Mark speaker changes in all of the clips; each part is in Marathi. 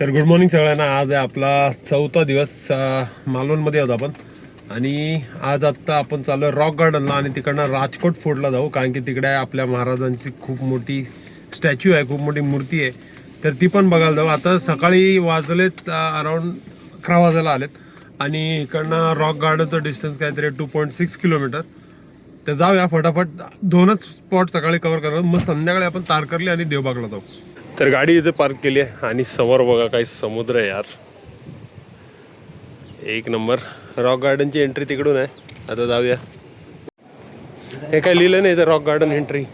Speaker 1: तर गुड मॉर्निंग सगळ्यांना. आज आहे आपला 4था दिवस. मालवणमध्ये आहोत आपण आणि आज आत्ता आपण चाललो आहे रॉक गार्डनला आणि तिकडनं राजकोट फोर्टला जाऊ, कारण की तिकडे आपल्या महाराजांची खूप मोठी स्टॅच्यू आहे, खूप मोठी मूर्ती आहे, तर ती पण बघायला जाऊ. आता सकाळी वाजलेत अराऊंड 11 वाजायला आलेत आणि इकडनं रॉक गार्डनचं डिस्टन्स काहीतरी 2.6 किलोमीटर. तर जाऊया फटाफट. 2च स्पॉट सकाळी कव्हर करणार, मग संध्याकाळी आपण तारकर्ली आणि देवबागला जाऊ. तर गाडी इथे पार्क केली आहे आणि समोर बघा काही समुद्र आहे यार, एक नंबर. रॉक गार्डनची एंट्री तिकडून आहे. आता जाऊया. हे काय लिहिलं नाही तर रॉक गार्डन एंट्री.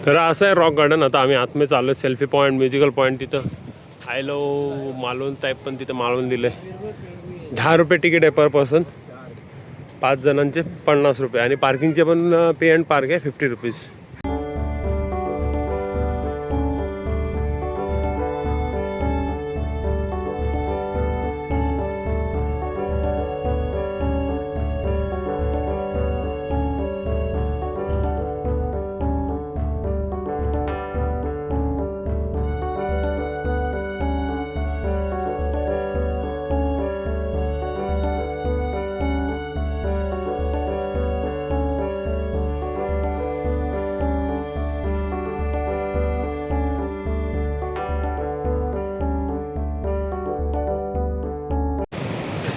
Speaker 1: तर असं आहे रॉक गार्डन. आता आम्ही आतमध्ये चाललो. सेल्फी पॉईंट, म्युझिकल पॉईंट, तिथं आय लव मालवण टाईप पण तिथं मालवण दिलं आहे. 10 रुपये तिकीट आहे पर पर्सन, 5 जणांचे 50 रुपये आणि पार्किंगचे पण पे अँड पार्क आहे 50 रुपीज.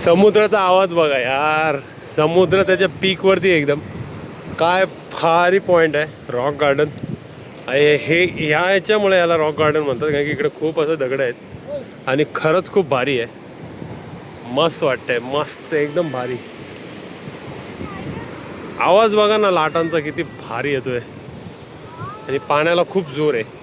Speaker 1: समुद्राचा आवाज बघा यार, समुद्र त्याच्या पीकवरती एकदम. काय भारी पॉईंट आहे रॉक गार्डन. हे ह्याच्यामुळे याला रॉक गार्डन म्हणतात, कारण की इकडे खूप असं दगड आहेत आणि खरंच खूप भारी आहे. मस्त वाटतंय, मस्त एकदम भारी. आवाज बघा ना लाटांचा, किती भारी येतोय आणि पाण्याला खूप जोर आहे.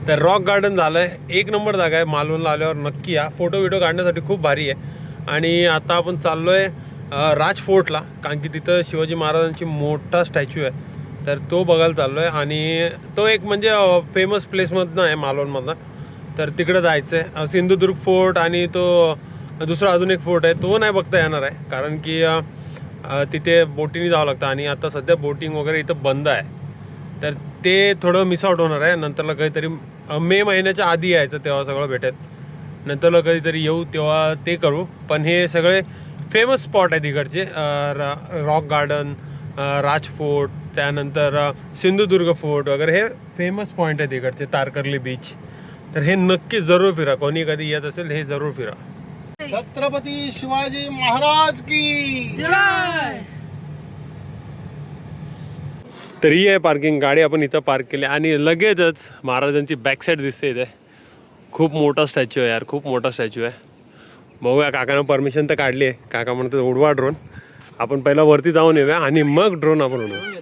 Speaker 1: तर रॉक गार्डन झालं आहे, एक नंबर जागा आहे. मालवणला आल्यावर नक्की या. फोटो व्हिडिओ काढण्यासाठी खूप भारी आहे. आणि आता आपण चाललो आहे राज फोर्टला, कारण की तिथं शिवाजी महाराजांची मोठा स्टॅच्यू आहे, तर तो बघायला चाललो आहे. आणि तो एक म्हणजे फेमस प्लेसमधनं आहे मालवणमधनं, तर तिकडं जायचं आहे. सिंधुदुर्ग फोर्ट आणि तो दुसरा अजून एक फोर्ट आहे, तो नाही बघता येणार आहे, कारण की तिथे बोटीने जावं लागतं आणि आता सध्या बोटिंग वगैरे इथं बंद आहे, तर ते थोडं मिस आउट होणार आहे. नंतरला काहीतरी मे महिन्याच्या आधी यायचं, तेव्हा सगळं भेटेल. नंतरला कधीतरी येऊ तेव्हा ते करू. पण हे सगळे फेमस स्पॉट आहेत इकडचे. रॉक गार्डन, राज फोर्ट, त्यानंतर सिंधुदुर्ग फोर्ट वगैरे हे फेमस पॉईंट आहेत इकडचे. तारकर्ली बीच, तर हे नक्की जरूर फिरा. कोणी कधी येत असेल हे जरूर फिरा.
Speaker 2: छत्रपती शिवाजी महाराज की जय.
Speaker 1: तर ही आहे पार्किंग. गाडी आपण इथं पार्क केली आणि लगेचच महाराजांची बॅक साईड दिसते इथे. खूप मोठा स्टॅच्यू आहे यार, खूप मोठा स्टॅच्यू आहे. बघूया, काकानं परमिशन तर काढली आहे. काका म्हणतात उडवा ड्रोन. आपण पहिला वरती जाऊन येऊया आणि मग ड्रोन आपण उडवू.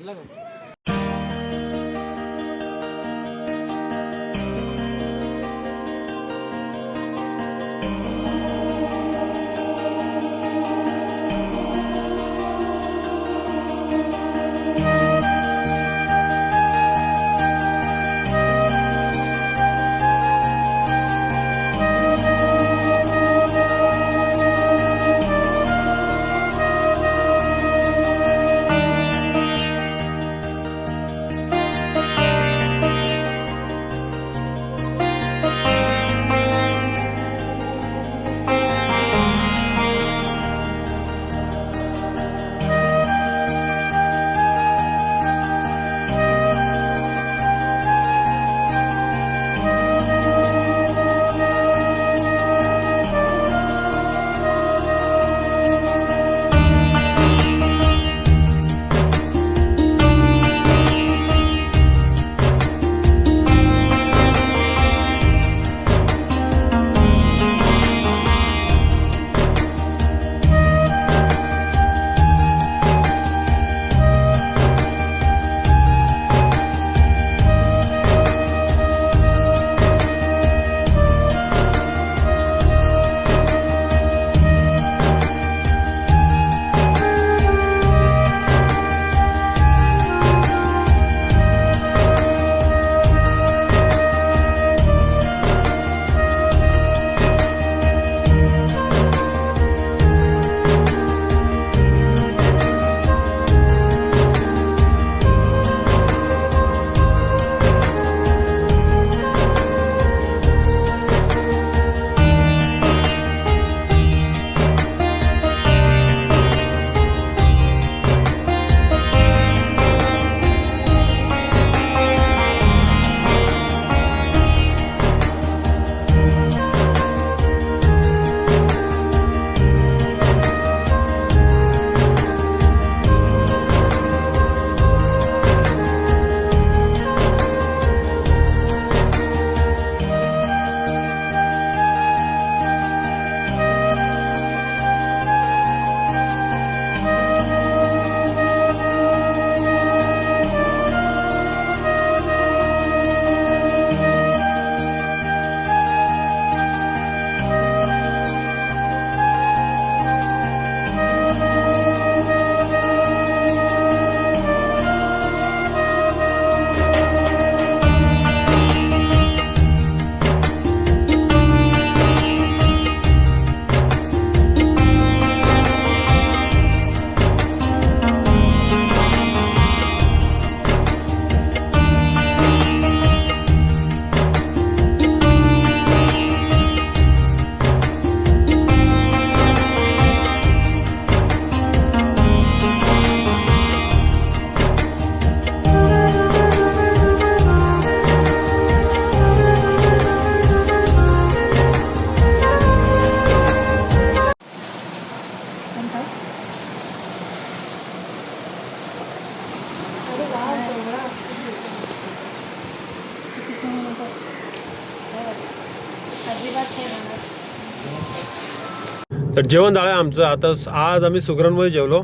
Speaker 1: तर जेवण झालं आहे आमचं. आता आज आम्ही सुगरणमध्ये जेवलो.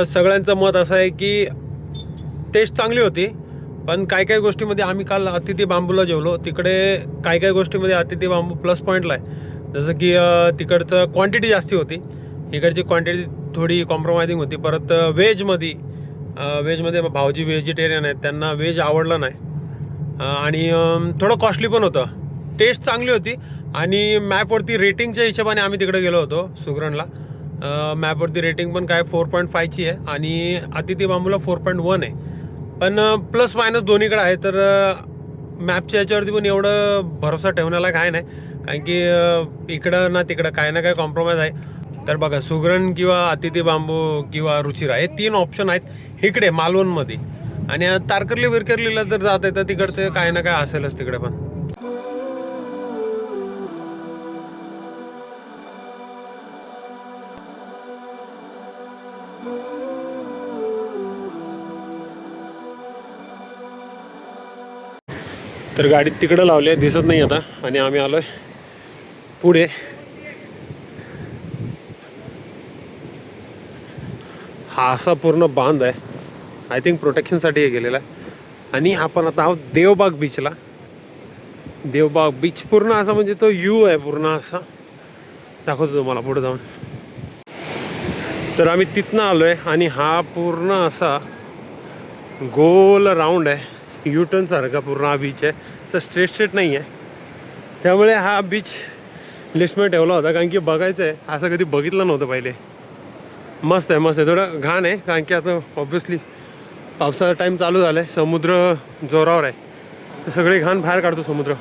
Speaker 1: सगळ्यांचं मत असं आहे की टेस्ट चांगली होती, पण काही काही गोष्टीमध्ये आम्ही काल अतिथी बांबूला जेवलो, तिकडे काही काही गोष्टीमध्ये अतिथी बांबू प्लस पॉईंटला आहे. जसं की तिकडचं क्वांटिटी जास्ती होती, इकडची क्वांटिटी थोडी कॉम्प्रोमाइजिंग होती. परत व्हेजमध्ये भाऊजी व्हेजिटेरियन आहेत, त्यांना व्हेज आवडलं नाही. आणि थोडं कॉस्टली पण होतं. टेस्ट चांगली होती आणि मॅपवरती रेटिंगच्या हिशोबाने आम्ही तिकडे गेलो होतो सुगरणला. मॅपवरती रेटिंग पण काय 4.5ची आहे आणि अतिथी बांबूला 4.1 आहे. पण प्लस मायनस दोन्हीकडे आहे. तर मॅपच्या याच्यावरती पण एवढं भरोसा ठेवण्याला काय नाही, कारण की इकडं ना तिकडं काय ना काय कॉम्प्रोमाइज आहे. तर बघा, सुगरण किंवा अतिथी बांबू किंवा रुचिरा हे 3 ऑप्शन आहेत इकडे मालवणमध्ये. आणि तारकर्ली विरकर्लीला जर जात आहे तर तिकडचं काय ना काय असेलच तिकडे पण. तर गाडी तिकडं लावली आहे, दिसत नाही आता. आणि आम्ही आलोय पुढे. हा असा पूर्ण बांध आहे, आय थिंक प्रोटेक्शनसाठी हे गेलेला आहे. आणि आपण आता आहोत देवबाग बीचला. देवबाग बीच पूर्ण असा म्हणजे तो यू आहे पूर्ण असा, दाखवतो तुम्हाला पुढे जाऊन. तर आम्ही तिथनं आलो आहे आणि हा पूर्ण असा गोल राऊंड आहे, यूटर्न सारखा पूर्ण हा बीच आहे. तर स्ट्रेट नाही आहे, त्यामुळे हा बीच लिस्टमध्ये ठेवला होता, कारण की बघायचं आहे. असं कधी बघितलं नव्हतं पहिले. मस्त आहे, मस्त आहे. थोडं घाण आहे कारण की आता ऑब्व्हियसली पावसाचा टाईम चालू झाला आहे, समुद्र जोरावर आहे, तर सगळे घाण बाहेर काढतो समुद्र.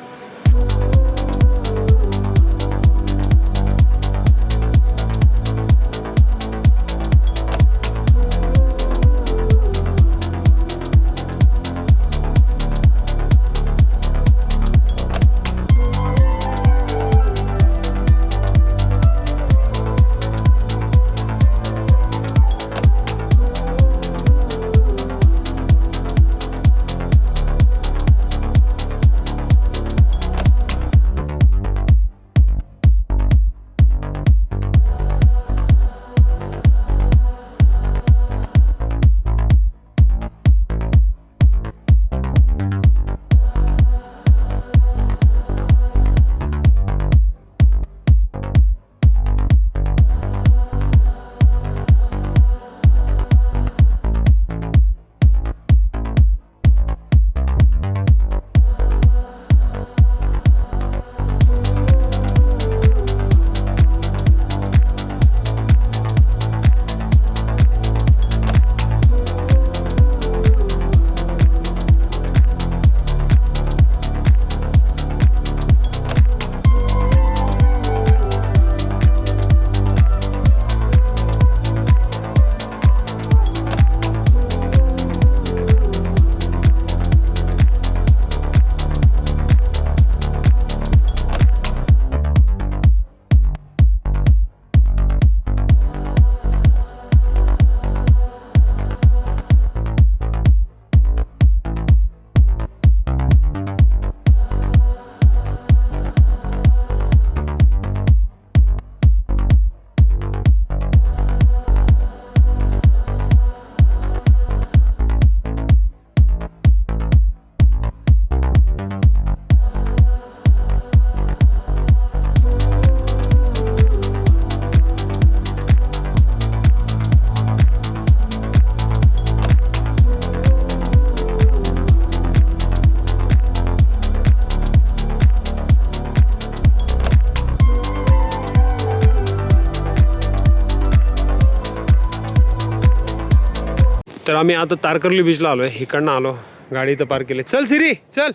Speaker 1: तर आम्ही आता तारकर्ली बीचला आलो आहे, इकडनं आलो, गाडी इथं पार्क केली. चल सिरी चल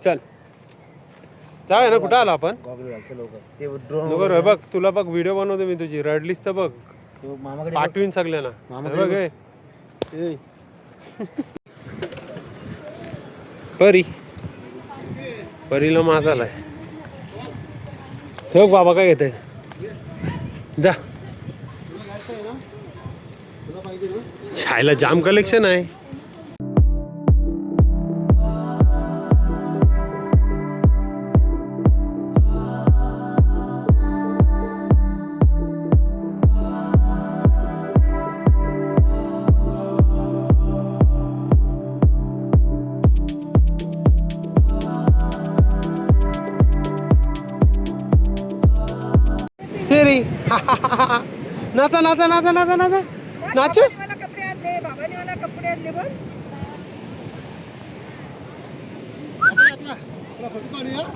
Speaker 1: चल जाऊया ना. कुठं आलो आपण? नको रे, बघ तुला बघ व्हिडिओ बनवतो मी तुझी, रडलीस तर बघ पाठवीन सगळ्यांना. बघ परीला माग आलाय. ठेव बाबा काय घेते जा. छायला जाम कलेक्शन आहे. नाचा नाचा नाचा नाचा नाचा नाचू.
Speaker 3: मला कपडे आणले, बाबाने मला कपडे आणले बघ.
Speaker 2: फोटो काढूया.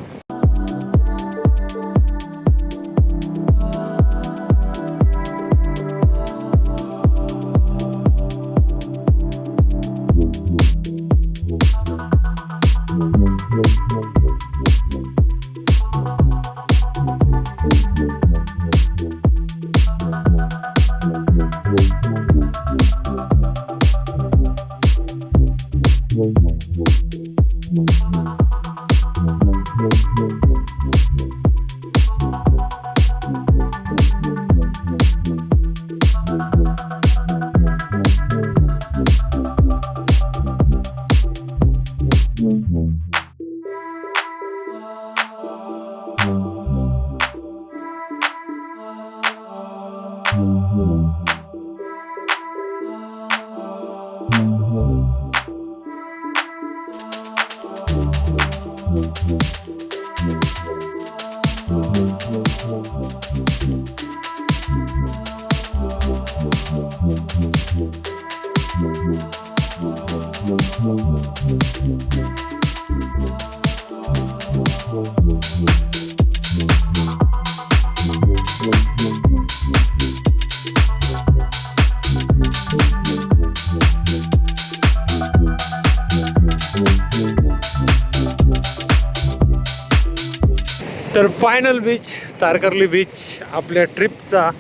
Speaker 1: तर फायनल बीच तारकर्ली बीच आपल्या ट्रिपचा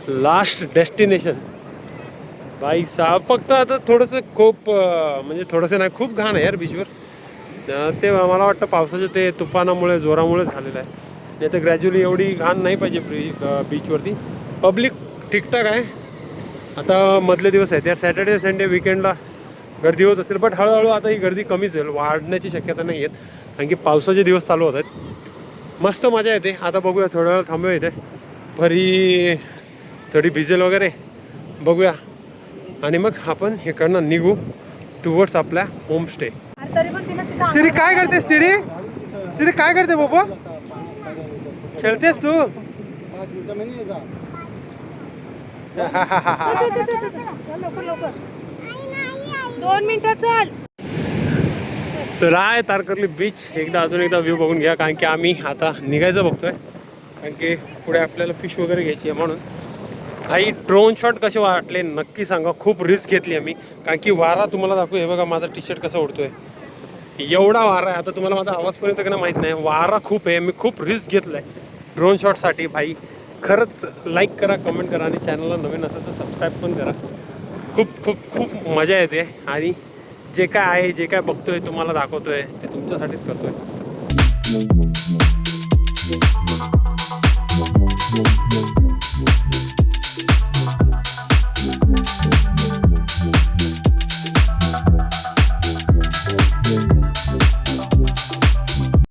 Speaker 1: लास्ट डेस्टिनेशन. भाई साहब फक्त आता थोडंसं खूप म्हणजे थोडंसं नाही खूप घाण आहे यार बीचवर. ते मला वाटतं पावसाच्या ते तुफानामुळे जोरामुळे झालेलं आहे. नाही तर ग्रॅज्युअली एवढी घाण नाही पाहिजे बीचवरती. पब्लिक ठीकठाक आहे. आता मधले दिवस आहेत या सॅटर्डे संडे विकेंडला गर्दी होत असेल, बट हळूहळू आता ही गर्दी कमीच होईल, वाढण्याची शक्यता नाही आहेत कारण की पावसाचे दिवस चालू होत आहेत. मस्त मजा येते. आता बघूया थोड्या वेळ थांबूया इथे, फरी थोडी भिजेल वगैरे बघूया आणि मग आपण इकडनं निघू टुवर्ड्स आपल्या होमस्टे.
Speaker 3: तरी पण तिला तिथं
Speaker 1: सिरी काय करते? सिरी सिरी काय करते बाबा? खेळतेस तू?
Speaker 2: 5 मिनिटं म्हणजे जा.
Speaker 3: चल लवकर लवकर 2 मिनिटं चल.
Speaker 1: तर आहे तारकर्ली बीच. अजून एकदा व्ह्यू बघून घ्या कारण की आम्ही आता निघायचं बघतोय कारण की पुढे आपल्याला फिश वगैरे घ्यायची आहे म्हणून. भाई ड्रोन शॉट कसे वाटले नक्की सांगा. खूप रिस्क घेतली आम्ही कारण की वारा तुम्हाला दाखवू. हे बघा माझा टी शर्ट कसा उडतोय, एवढा वारा आहे. आता तुम्हाला माझा आवाजपर्यंत का माहीत नाही, वारा खूप आहे. मी खूप रिस्क घेतलं आहे ड्रोन शॉटसाठी. भाई खरंच लाईक करा, कमेंट करा आणि चॅनलला नवीन असेल तर सबस्क्राईब पण करा. खूप खूप खूप मजा येते आणि जे काय आहे जे काय बघतोय तुम्हाला दाखवतोय ते तुमच्यासाठीच करतोय.